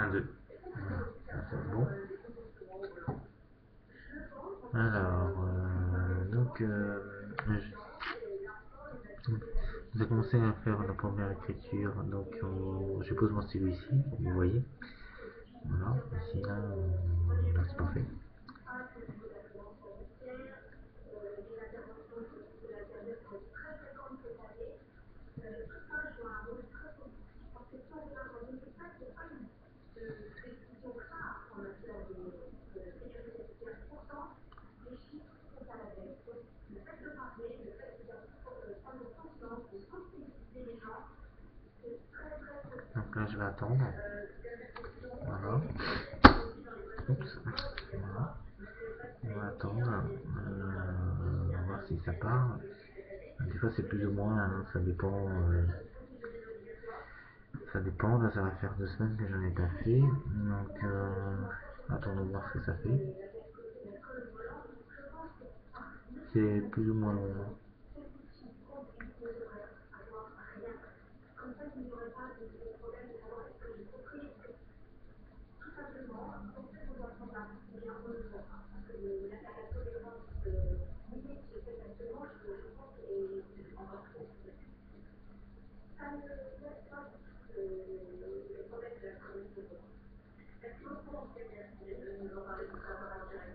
1, 2. Voilà, c'est bon. Alors, j'ai commencé à faire la première écriture, donc je pose mon stylo ici, vous voyez. Voilà, ici là c'est parfait. Donc là je vais attendre. Voilà. Oups. Voilà. On va attendre. On va voir si ça part. Des fois c'est plus ou moins, hein, ça dépend. Ça dépend, là ça va faire 2 semaines que j'en ai pas fait. Donc attendons voir ce que ça fait. C'est plus ou moins long.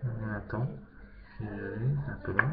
On attend. C'est un peu long.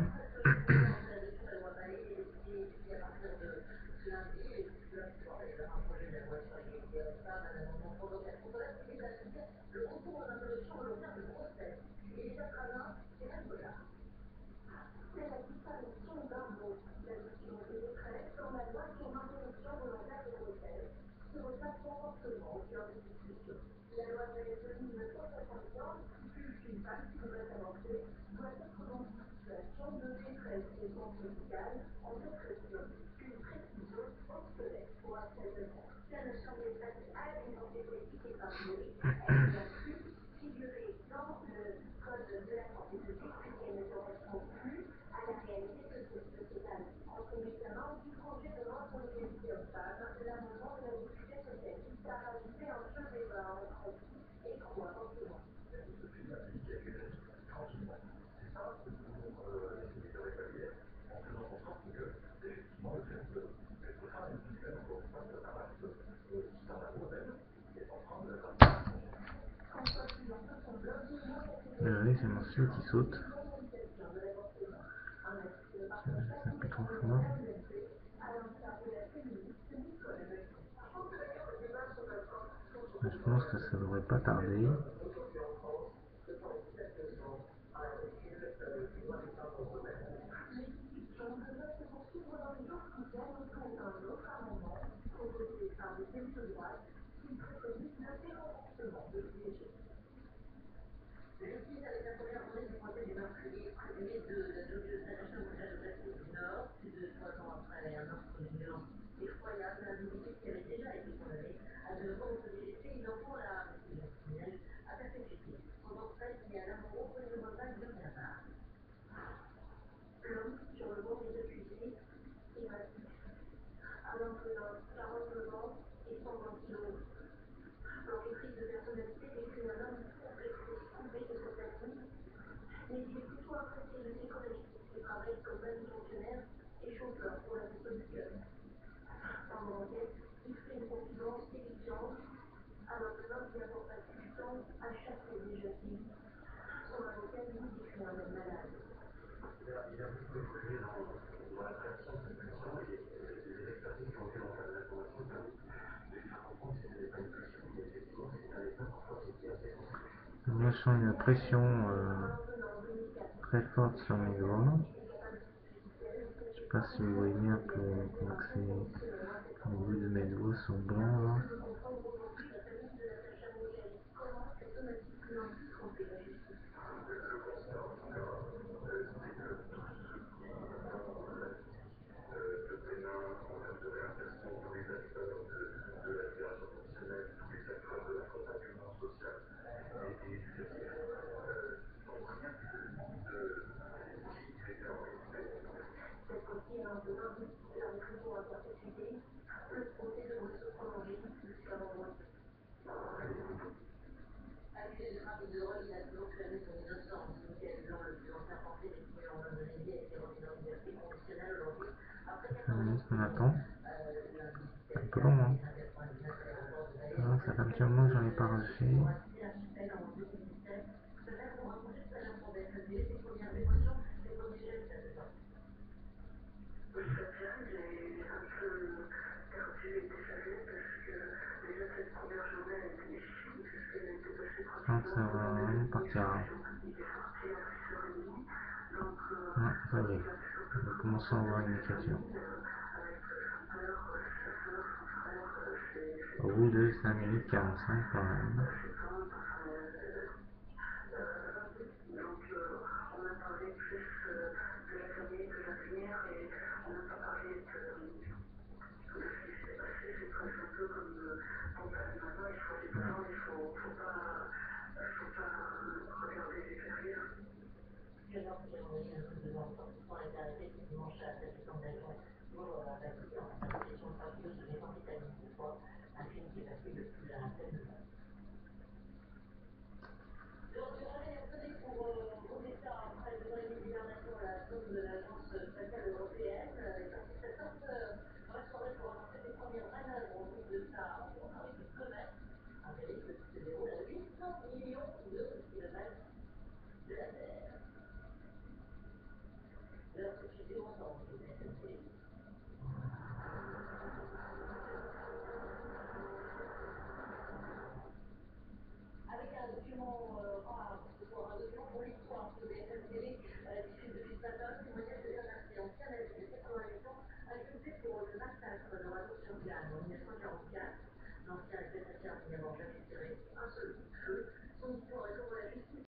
Oui, c'est mon stylo qui saute. C'est un peu trop fort. Je pense que ça devrait pas tarder. Là, je sens une pression très forte sur mes doigts. Je sais pas si vous voyez bien que les bouts de mes doigts sont blancs là. 5 minutes qu'on attend. C'est un peu long, hein. Ah, ça fait un petit moment que j'en ai pas reçu. Je pense que ça va vraiment partir. Ah, ça y est. On commence à avoir une écriture. Au bout de 5 minutes 45 quand même.